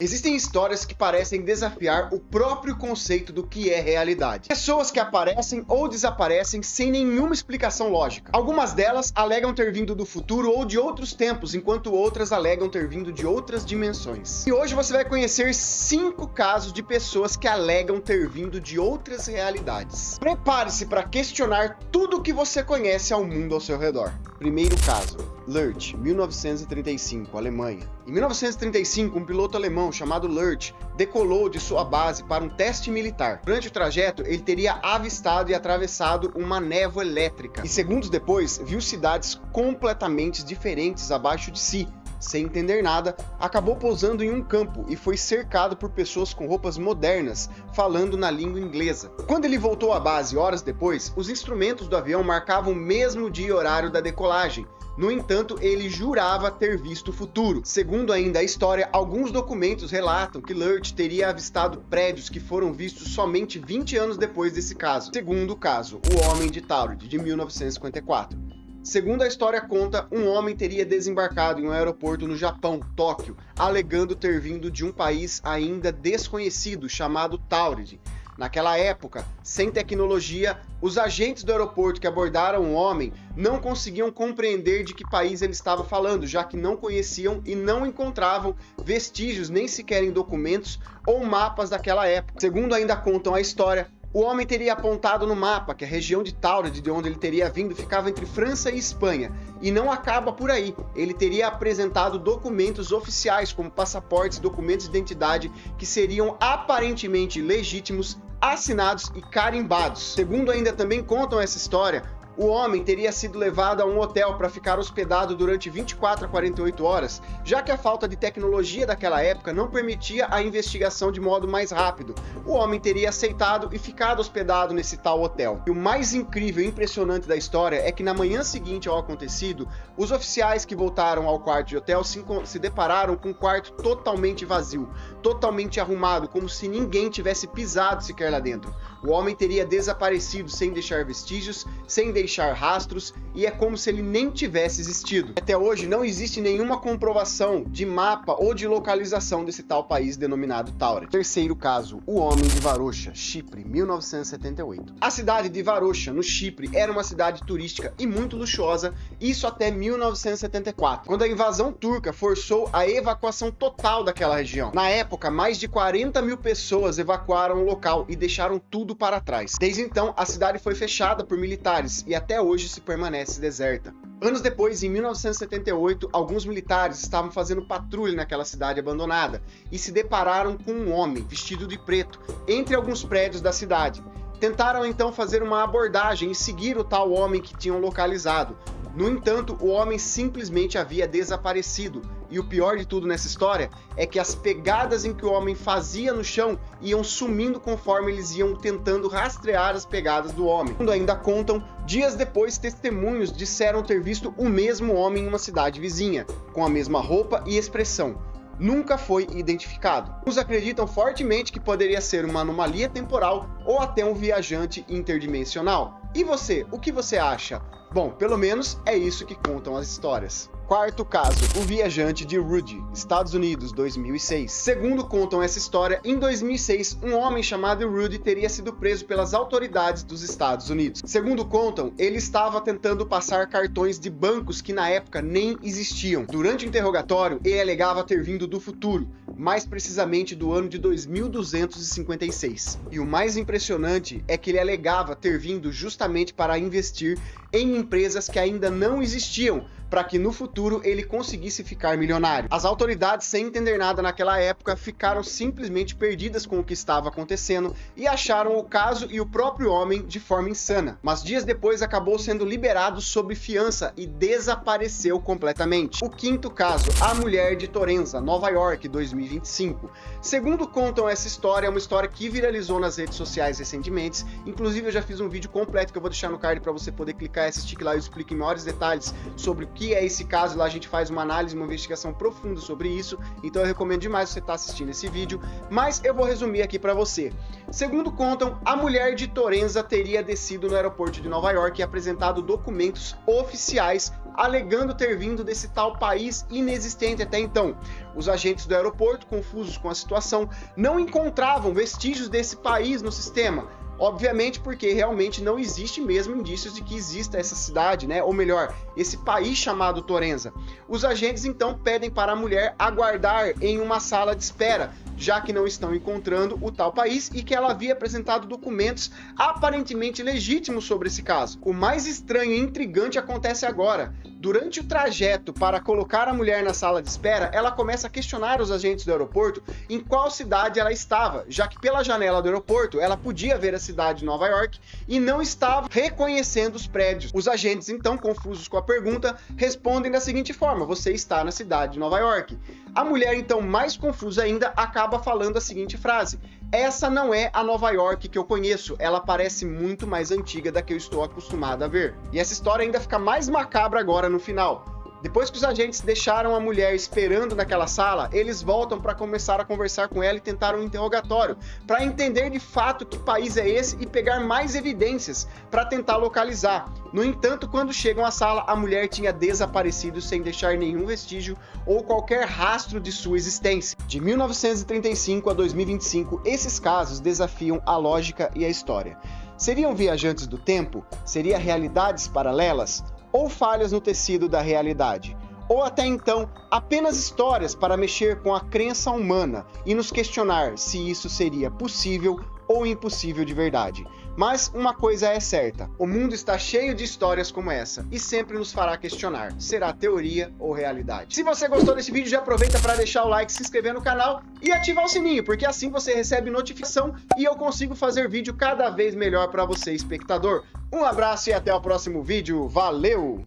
Existem histórias que parecem desafiar o próprio conceito do que é realidade. Pessoas que aparecem ou desaparecem sem nenhuma explicação lógica. Algumas delas alegam ter vindo do futuro ou de outros tempos, enquanto outras alegam ter vindo de outras dimensões. E hoje você vai conhecer 5 casos de pessoas que alegam ter vindo de outras realidades. Prepare-se para questionar tudo o que você conhece ao mundo ao seu redor. Primeiro caso, Lurch, 1935, Alemanha. Em 1935, um piloto alemão chamado Lurch decolou de sua base para um teste militar. Durante o trajeto, ele teria avistado e atravessado uma névoa elétrica. E segundos depois, viu cidades completamente diferentes abaixo de si. Sem entender nada, acabou pousando em um campo e foi cercado por pessoas com roupas modernas, falando na língua inglesa. Quando ele voltou à base horas depois, os instrumentos do avião marcavam o mesmo dia e horário da decolagem. No entanto, ele jurava ter visto o futuro. Segundo ainda a história, alguns documentos relatam que Lurch teria avistado prédios que foram vistos somente 20 anos depois desse caso. Segundo caso, o Homem de Taurid, de 1954. Segundo a história conta, um homem teria desembarcado em um aeroporto no Japão, Tóquio, alegando ter vindo de um país ainda desconhecido, chamado Taurid. Naquela época, sem tecnologia, os agentes do aeroporto que abordaram o homem não conseguiam compreender de que país ele estava falando, já que não conheciam e não encontravam vestígios nem sequer em documentos ou mapas daquela época. Segundo ainda contam a história, o homem teria apontado no mapa que a região de Taurid, de onde ele teria vindo, ficava entre França e Espanha. E não acaba por aí. Ele teria apresentado documentos oficiais, como passaportes, documentos de identidade, que seriam aparentemente legítimos, assinados e carimbados. Segundo ainda também contam essa história, o homem teria sido levado a um hotel para ficar hospedado durante 24 a 48 horas, já que a falta de tecnologia daquela época não permitia a investigação de modo mais rápido. O homem teria aceitado e ficado hospedado nesse tal hotel. E o mais incrível e impressionante da história é que na manhã seguinte ao acontecido, os oficiais que voltaram ao quarto de hotel se depararam com um quarto totalmente vazio, totalmente arrumado, como se ninguém tivesse pisado sequer lá dentro. O homem teria desaparecido sem deixar vestígios, sem deixar rastros, e é como se ele nem tivesse existido. Até hoje não existe nenhuma comprovação de mapa ou de localização desse tal país denominado Taurid. Terceiro caso, o Homem de Varosha, Chipre, 1978. A cidade de Varosha, no Chipre, era uma cidade turística e muito luxuosa, isso até 1974, quando a invasão turca forçou a evacuação total daquela região. Na época, mais de 40 mil pessoas evacuaram o local e deixaram tudo para trás. Desde então, a cidade foi fechada por militares e até hoje se permanece deserta. Anos depois, em 1978, alguns militares estavam fazendo patrulha naquela cidade abandonada e se depararam com um homem vestido de preto entre alguns prédios da cidade. Tentaram então fazer uma abordagem e seguir o tal homem que tinham localizado. No entanto, o homem simplesmente havia desaparecido. E o pior de tudo nessa história é que as pegadas em que o homem fazia no chão iam sumindo conforme eles iam tentando rastrear as pegadas do homem. Quando ainda contam, dias depois testemunhos disseram ter visto o mesmo homem em uma cidade vizinha, com a mesma roupa e expressão. Nunca foi identificado. Uns acreditam fortemente que poderia ser uma anomalia temporal ou até um viajante interdimensional. E você, o que você acha? Bom, pelo menos é isso que contam as histórias. Quarto caso, o viajante de Rudy, Estados Unidos, 2006. Segundo contam essa história, em 2006, um homem chamado Rudy teria sido preso pelas autoridades dos Estados Unidos. Segundo contam, ele estava tentando passar cartões de bancos que na época nem existiam. Durante o interrogatório, ele alegava ter vindo do futuro, mais precisamente do ano de 2256. E o mais impressionante é que ele alegava ter vindo justamente para investir em empresas que ainda não existiam, para que no futuro ele conseguisse ficar milionário. As autoridades, sem entender nada naquela época, ficaram simplesmente perdidas com o que estava acontecendo e acharam o caso e o próprio homem de forma insana. Mas dias depois acabou sendo liberado sob fiança e desapareceu completamente. O quinto caso, a mulher de Torenza, Nova York, 2025. Segundo contam essa história, é uma história que viralizou nas redes sociais recentemente. Inclusive eu já fiz um vídeo completo que eu vou deixar no card para você poder clicar e assistir, que lá eu explico em maiores detalhes sobre o que é esse caso. Lá a gente faz uma análise, uma investigação profunda sobre isso, então eu recomendo demais você estar assistindo esse vídeo, mas eu vou resumir aqui para você. Segundo contam, a mulher de Torenza teria descido no aeroporto de Nova York e apresentado documentos oficiais alegando ter vindo desse tal país inexistente até então. Os agentes do aeroporto, confusos com a situação, não encontravam vestígios desse país no sistema. Obviamente porque realmente não existe mesmo indícios de que exista essa cidade, né? Ou melhor, esse país chamado Torenza. Os agentes então pedem para a mulher aguardar em uma sala de espera, já que não estão encontrando o tal país e que ela havia apresentado documentos aparentemente legítimos sobre esse caso. O mais estranho e intrigante acontece agora. Durante o trajeto para colocar a mulher na sala de espera, ela começa a questionar os agentes do aeroporto em qual cidade ela estava, já que pela janela do aeroporto ela podia ver a cidade de Nova York e não estava reconhecendo os prédios. Os agentes, então, confusos com a pergunta, respondem da seguinte forma: você está na cidade de Nova York. A mulher, então, mais confusa ainda, acaba falando a seguinte frase: essa não é a Nova York que eu conheço, ela parece muito mais antiga da que eu estou acostumada a ver. E essa história ainda fica mais macabra agora no final. Depois que os agentes deixaram a mulher esperando naquela sala, eles voltam para começar a conversar com ela e tentar um interrogatório, para entender de fato que país é esse e pegar mais evidências para tentar localizar. No entanto, quando chegam à sala, a mulher tinha desaparecido sem deixar nenhum vestígio ou qualquer rastro de sua existência. De 1935 a 2025, esses casos desafiam a lógica e a história. Seriam viajantes do tempo? Seria realidades paralelas? Ou falhas no tecido da realidade? Ou até então, apenas histórias para mexer com a crença humana e nos questionar se isso seria possível ou impossível de verdade. Mas uma coisa é certa, o mundo está cheio de histórias como essa e sempre nos fará questionar, será teoria ou realidade? Se você gostou desse vídeo, já aproveita para deixar o like, se inscrever no canal e ativar o sininho, porque assim você recebe notificação e eu consigo fazer vídeo cada vez melhor para você, espectador. Um abraço e até o próximo vídeo, valeu!